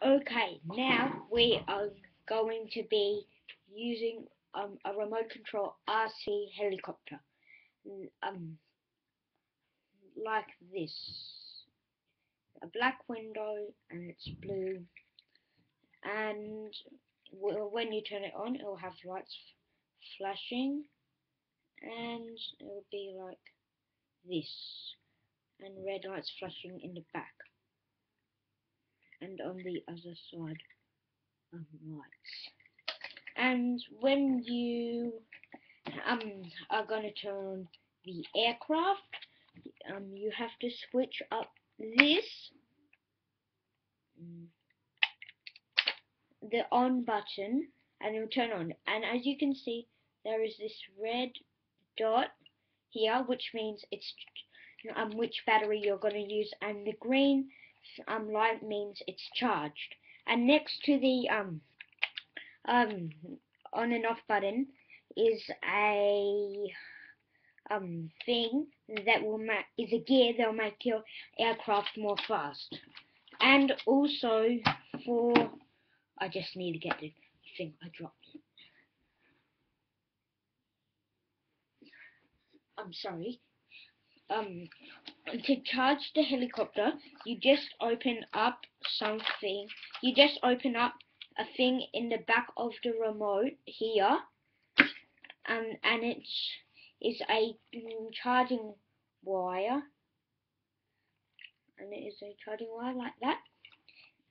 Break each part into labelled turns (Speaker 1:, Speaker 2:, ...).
Speaker 1: Okay, now we are going to be using a remote control RC helicopter, um, like this. A black window and it's blue, and when you turn it on, it will have lights flashing, and it will be like this, and red lights flashing in the back, and on the other side, lights. And when you are going to turn the aircraft, you have to switch up this, the on button, and it'll turn on. And as you can see, there is this red dot here, which means it's which battery you're going to use, and the green light means it's charged. And next to the on and off button is a thing that is a gear that will make your aircraft more fast. And also I just need to get the thing I dropped. I'm sorry. To charge the helicopter, you just open up something. You just open up a thing in the back of the remote here, and it's a charging wire, and it is a charging wire like that.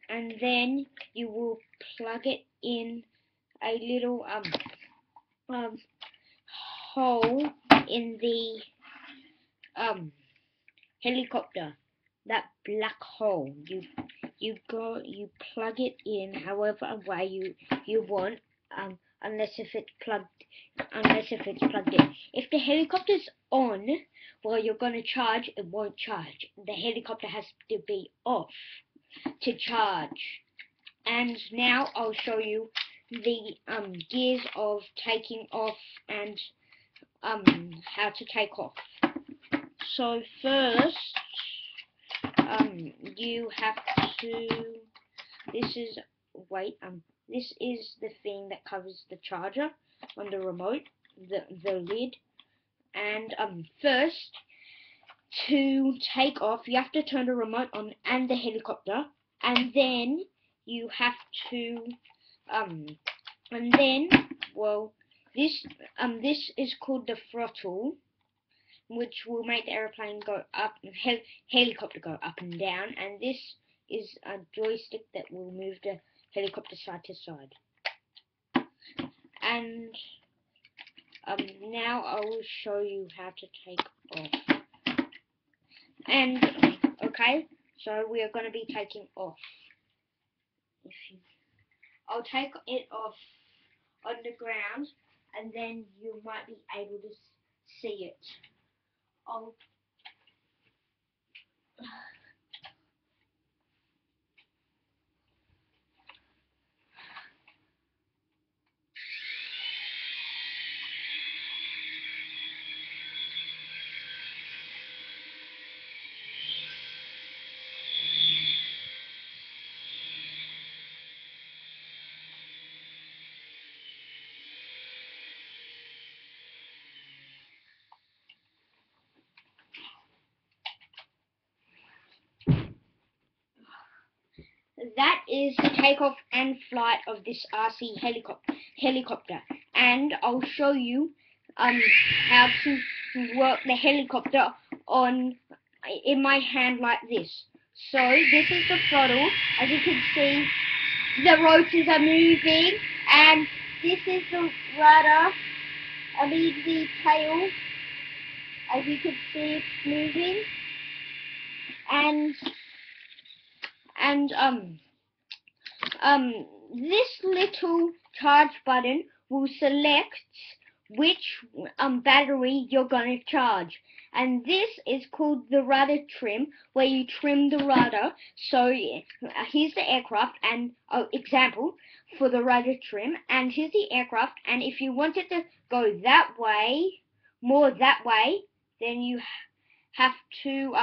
Speaker 1: And then you will plug it in a little hole in the helicopter, that black hole. You plug it in however way you want, unless if it's plugged in. If the helicopter's on while you're gonna charge, it won't charge. The helicopter has to be off to charge. And now I'll show you the gears of taking off and how to take off. So first, you have to. This is the thing that covers the charger on the remote, the lid. And first, to take off, you have to turn the remote on and the helicopter, and then you have to this is called the throttle, which will make the airplane go up, helicopter go up and down, and this is a joystick that will move the helicopter side to side. And now I will show you how to take off. And okay, so we are going to be taking off. I'll take it off on the ground, and then you might be able to see it. That is the takeoff and flight of this RC helicopter, and I'll show you how to work the helicopter in my hand like this. So this is the throttle. As you can see, the rotors are moving, and this is the rudder. The tail. As you can see, it's moving, and this little charge button will select which battery you're going to charge, and this is called the rudder trim, where you trim the rudder. So here's the aircraft, and example for the rudder trim, and here's the aircraft, and if you want it to go that way, more that way, then you have to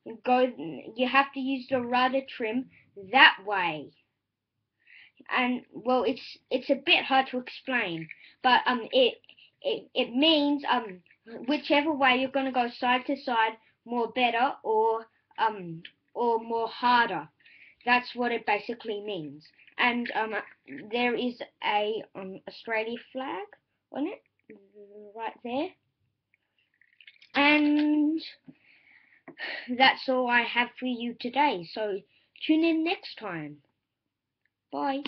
Speaker 1: you have to use the rudder trim that way. and well, it's a bit hard to explain, but it means whichever way you're gonna go side to side, more better um or more harder. That's what it basically means. And there is a Australia flag on it right there. And that's all I have for you today. So tune in next time. Bye.